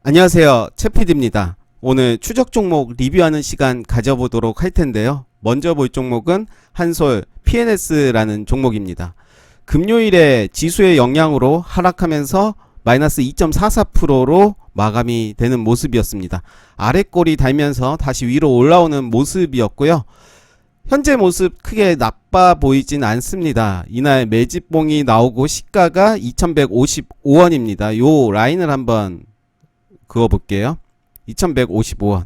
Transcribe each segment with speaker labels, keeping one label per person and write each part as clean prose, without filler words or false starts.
Speaker 1: 안녕하세요. 최PD입니다. 오늘 추적 종목 리뷰하는 시간 가져보도록 할 텐데요. 먼저 볼 종목은 한솔 PNS라는 종목입니다. 금요일에 지수의 영향으로 하락하면서 마이너스 2.44%로 마감이 되는 모습이었습니다. 아랫골이 달면서 다시 위로 올라오는 모습이었고요. 현재 모습 크게 나빠 보이진 않습니다. 이날 매집봉이 나오고 시가가 2155원입니다. 요 라인을 한번 그어볼게요. 2155원.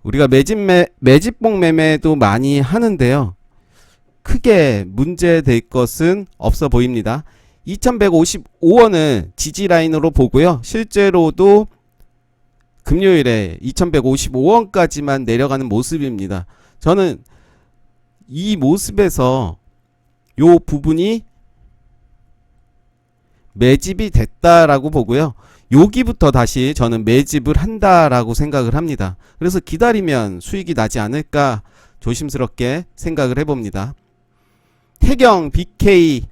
Speaker 1: 우리가 매집봉 매매도 많이 하는데요. 크게 문제될 것은 없어 보입니다. 2155원은 지지라인으로 보고요. 실제로도 금요일에 2155원까지만 내려가는 모습입니다. 저는 이 모습에서 요 부분이 매집이 됐다라고 보고요. 여기부터 다시 저는 매집을 한다라고 생각을 합니다. 그래서 기다리면 수익이 나지 않을까 조심스럽게 생각을 해봅니다. 태경, BK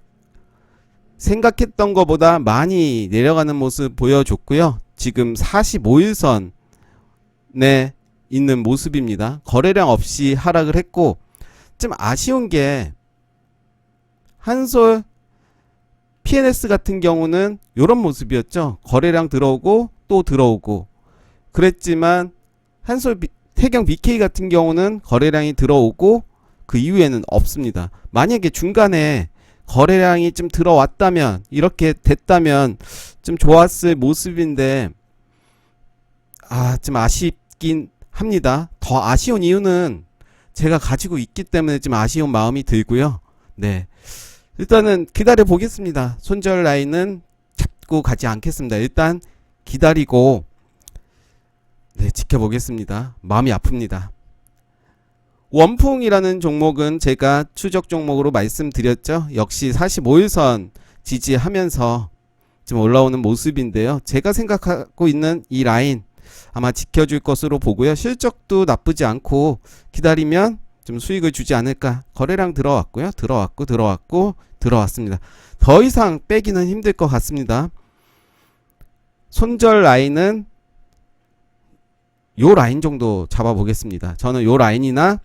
Speaker 1: 생각했던 것보다 많이 내려가는 모습 보여줬고요. 지금 45일선에 있는 모습입니다. 거래량 없이 하락을 했고, 좀 아쉬운 게 한솔 PNS 같은 경우는 이런 모습이었죠. 거래량 들어오고 또 들어오고 그랬지만 태경 BK 같은 경우는 거래량이 들어오고 그 이후에는 없습니다. 만약에 중간에 거래량이 좀 들어왔다면, 이렇게 됐다면 좀 좋았을 모습인데 좀 아쉽긴 합니다. 더 아쉬운 이유는 제가 가지고 있기 때문에 좀 아쉬운 마음이 들고요. 네, 일단은 기다려 보겠습니다. 손절 라인은 잡고 가지 않겠습니다. 일단 기다리고 지켜보겠습니다. 마음이 아픕니다. 원풍이라는 종목은 제가 추적 종목으로 말씀드렸죠. 역시 45일선 지지하면서 좀 올라오는 모습인데요. 제가 생각하고 있는 이 라인 아마 지켜줄 것으로 보고요. 실적도 나쁘지 않고 기다리면 좀 수익을 주지 않을까. 거래량 들어왔고요. 들어왔습니다. 더 이상 빼기는 힘들 것 같습니다. 손절 라인은 요 라인 정도 잡아보겠습니다. 저는 요 라인이나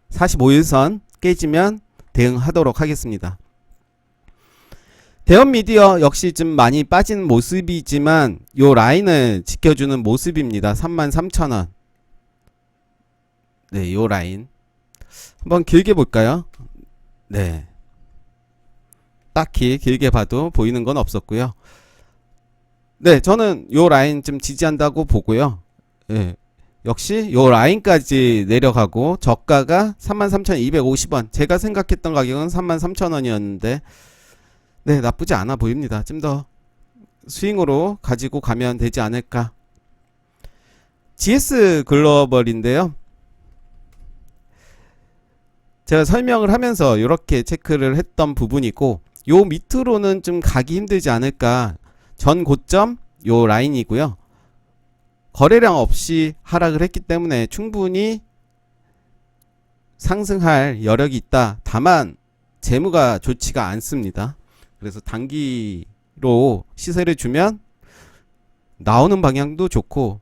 Speaker 1: 45일선 깨지면 대응하도록 하겠습니다. 대형미디어 역시 좀 많이 빠지는 모습이지만 요 라인을 지켜주는 모습입니다. 33,000원. 네, 요 라인 한번 길게 볼까요? 네, 딱히 길게 봐도 보이는 건 없었고요. 네, 저는 요 라인 좀 지지한다고 보고요. 네, 역시 요 라인까지 내려가고 저가가 33,250원. 제가 생각했던 가격은 33,000원이었는데 네, 나쁘지 않아 보입니다. 좀 더 스윙으로 가지고 가면 되지 않을까. GS 글로벌인데요. 제가 설명을 하면서 이렇게 체크를 했던 부분이고, 요 밑으로는 좀 가기 힘들지 않을까. 전 고점 요 라인이고요. 거래량 없이 하락을 했기 때문에 충분히 상승할 여력이 있다. 다만 재무가 좋지가 않습니다. 그래서 단기로 시세를 주면 나오는 방향도 좋고,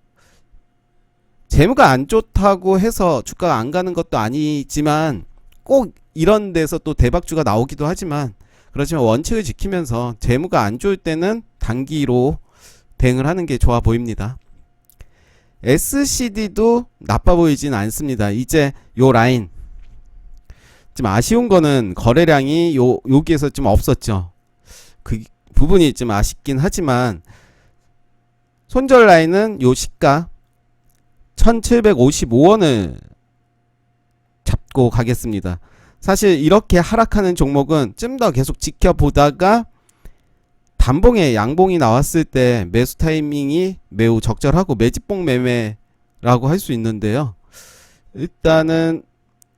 Speaker 1: 재무가 안 좋다고 해서 주가가 안 가는 것도 아니지만 꼭 이런 데서 또 대박주가 나오기도 하지만, 그렇지만 원칙을 지키면서 재무가 안 좋을 때는 단기로 대응을 하는 게 좋아 보입니다. SCD도 나빠 보이진 않습니다. 이제 요 라인 좀 아쉬운 거는 거래량이 여기에서 좀 없었죠. 그 부분이 좀 아쉽긴 하지만 손절 라인은 요 시가 1755원을 잡고 가겠습니다. 사실 이렇게 하락하는 종목은 좀 더 계속 지켜보다가 단봉에 양봉이 나왔을 때 매수 타이밍이 매우 적절하고 매집봉 매매라고 할 수 있는데요. 일단은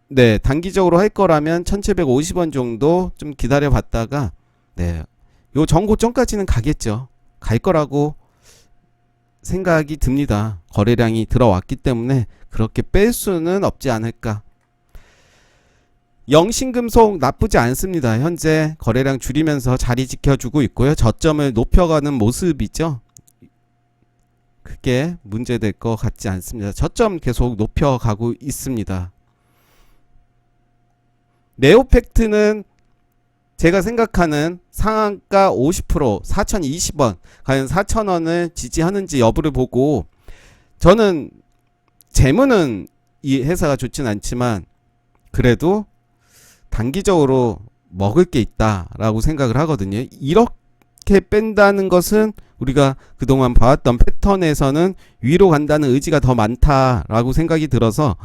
Speaker 1: 네, 단기적으로 할 거라면 1750원 정도 좀 기다려 봤다가 네, 요 전고점까지는 가겠죠. 갈 거라고 생각이 듭니다. 거래량이 들어왔기 때문에 그렇게 뺄 수는 없지 않을까. 영신금속 나쁘지 않습니다. 현재 거래량 줄이면서 자리 지켜주고 있고요. 저점을 높여가는 모습이죠. 크게 문제될 것 같지 않습니다. 저점 계속 높여가고 있습니다. 네오팩트는 제가 생각하는 상한가 50% 4,020원, 과연 4,000원을 지지하는지 여부를 보고, 저는 재무는 이 회사가 좋진 않지만 그래도 단기적으로 먹을 게 있다라고 생각을 하거든요. 이렇게 뺀다는 것은 우리가 그동안 봐왔던 패턴에서는 위로 간다는 의지가 더 많다라고 생각이 들어서,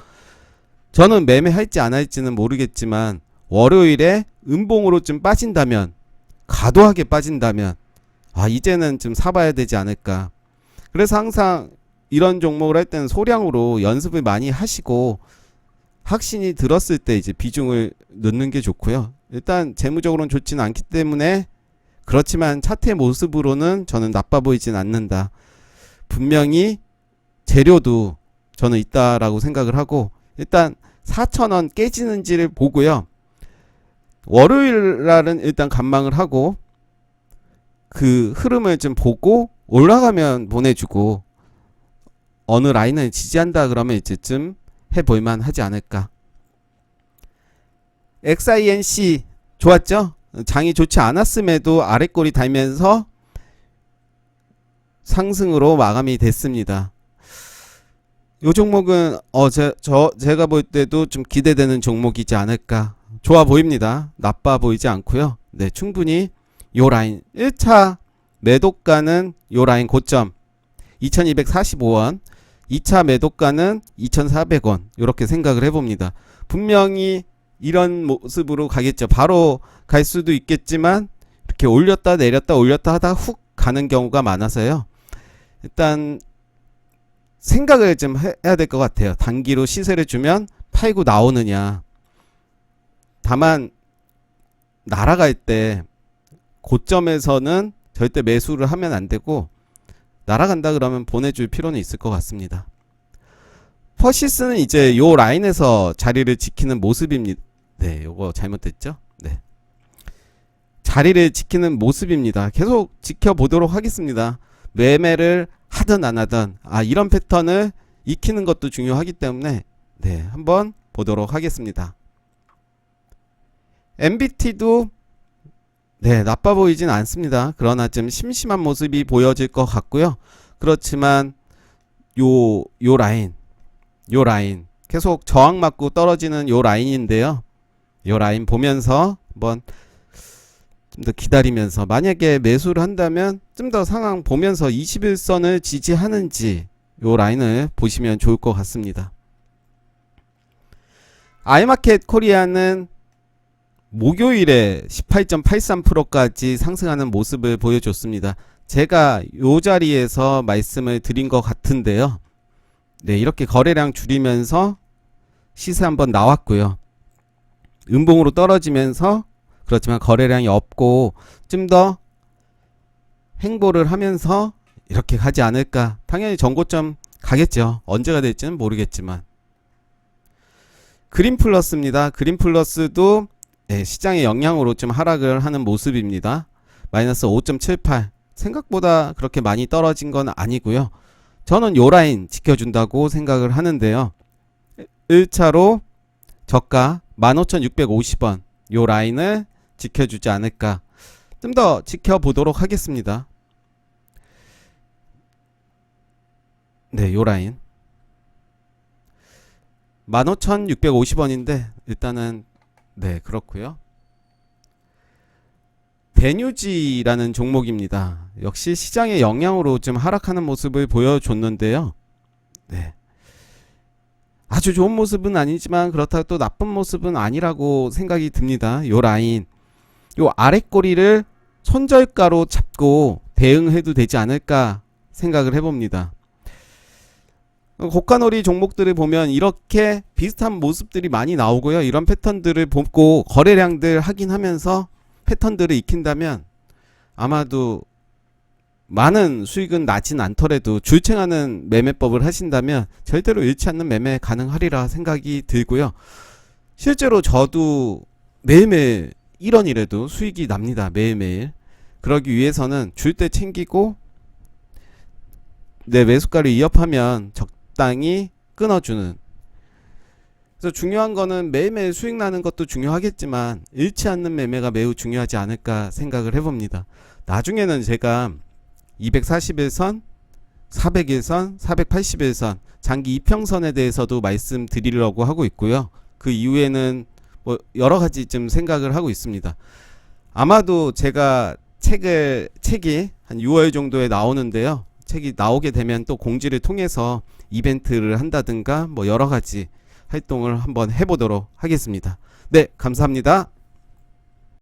Speaker 1: 저는 매매할지 안 할지는 모르겠지만 월요일에 음봉으로 좀 빠진다면, 과도하게 빠진다면 이제는 좀 사봐야 되지 않을까. 그래서 항상 이런 종목을 할 때는 소량으로 연습을 많이 하시고 확신이 들었을 때 이제 비중을 넣는 게 좋고요. 일단 재무적으로는 좋지는 않기 때문에, 그렇지만 차트의 모습으로는 저는 나빠 보이진 않는다. 분명히 재료도 저는 있다라고 생각을 하고, 일단 4,000원 깨지는지를 보고요. 월요일 날은 일단 관망을 하고 그 흐름을 좀 보고 올라가면 보내주고, 어느 라인을 지지한다 그러면 이제쯤 해볼만 하지 않을까. XINC 좋았죠? 장이 좋지 않았음에도 아랫골이 달면서 상승으로 마감이 됐습니다. 이 종목은 제가 볼 때도 좀 기대되는 종목이지 않을까. 좋아 보입니다. 나빠 보이지 않고요. 네, 충분히 요 라인 1차 매도가는 요 라인 고점 2245원, 2차 매도가는 2400원, 이렇게 생각을 해봅니다. 분명히 이런 모습으로 가겠죠. 바로 갈 수도 있겠지만 이렇게 올렸다 내렸다 올렸다 하다 훅 가는 경우가 많아서요. 일단 생각을 좀 해야 될 것 같아요. 단기로 시세를 주면 팔고 나오느냐. 다만 날아갈 때 고점에서는 절대 매수를 하면 안 되고, 날아간다 그러면 보내줄 필요는 있을 것 같습니다. 퍼시스는 이제 요 라인에서 자리를 지키는 모습입니다. 네, 요거 잘못됐죠? 네. 자리를 지키는 모습입니다. 계속 지켜보도록 하겠습니다. 매매를 하든 안 하든 이런 패턴을 익히는 것도 중요하기 때문에 네, 한번 보도록 하겠습니다. MBT도 네, 나빠 보이진 않습니다. 그러나 좀 심심한 모습이 보여질 것 같고요. 그렇지만 요 라인 계속 저항 맞고 떨어지는 요 라인인데요. 요 라인 보면서 한번 좀 더 기다리면서, 만약에 매수를 한다면 좀 더 상황 보면서 21선을 지지하는지 요 라인을 보시면 좋을 것 같습니다. 아이마켓 코리아는 목요일에 18.83%까지 상승하는 모습을 보여줬습니다. 제가 요 자리에서 말씀을 드린 것 같은데요. 네, 이렇게 거래량 줄이면서 시세 한번 나왔고요. 음봉으로 떨어지면서, 그렇지만 거래량이 없고 좀 더 행보를 하면서 이렇게 가지 않을까. 당연히 전고점 가겠죠. 언제가 될지는 모르겠지만. 그린플러스입니다. 그린플러스도 네, 시장의 영향으로 좀 하락을 하는 모습입니다. 마이너스 5.78. 생각보다 그렇게 많이 떨어진 건 아니고요. 저는 요 라인 지켜준다고 생각을 하는데요. 1차로 저가 15,650원 요 라인을 지켜주지 않을까. 좀 더 지켜보도록 하겠습니다. 네, 요 라인 15,650원인데 일단은 네, 그렇고요. 대뉴지라는 종목입니다. 역시 시장의 영향으로 좀 하락하는 모습을 보여줬는데요. 네. 아주 좋은 모습은 아니지만 그렇다고 또 나쁜 모습은 아니라고 생각이 듭니다. 요 라인, 요 아랫꼬리를 손절가로 잡고 대응해도 되지 않을까 생각을 해봅니다. 고가놀이 종목들을 보면 이렇게 비슷한 모습들이 많이 나오고요. 이런 패턴들을 보고 거래량들 확인하면서 패턴들을 익힌다면 아마도 많은 수익은 나진 않더라도 줄챙하는 매매법을 하신다면 절대로 잃지 않는 매매 가능하리라 생각이 들고요. 실제로 저도 매일매일 1원이라도 수익이 납니다. 매일매일. 그러기 위해서는 줄 때 챙기고 내 매수가를 위협하면 적당히 끊어주는. 그래서 중요한 거는 매일매일 수익 나는 것도 중요하겠지만 잃지 않는 매매가 매우 중요하지 않을까 생각을 해봅니다. 나중에는 제가 240일선, 400일선, 480일선 장기 이평선에 대해서도 말씀드리려고 하고 있고요. 그 이후에는 뭐 여러 가지 좀 생각을 하고 있습니다. 아마도 제가 책이 한 6월 정도에 나오는데요. 책이 나오게 되면 또 공지를 통해서 이벤트를 한다든가 뭐 여러 가지 활동을 한번 해보도록 하겠습니다. 네, 감사합니다.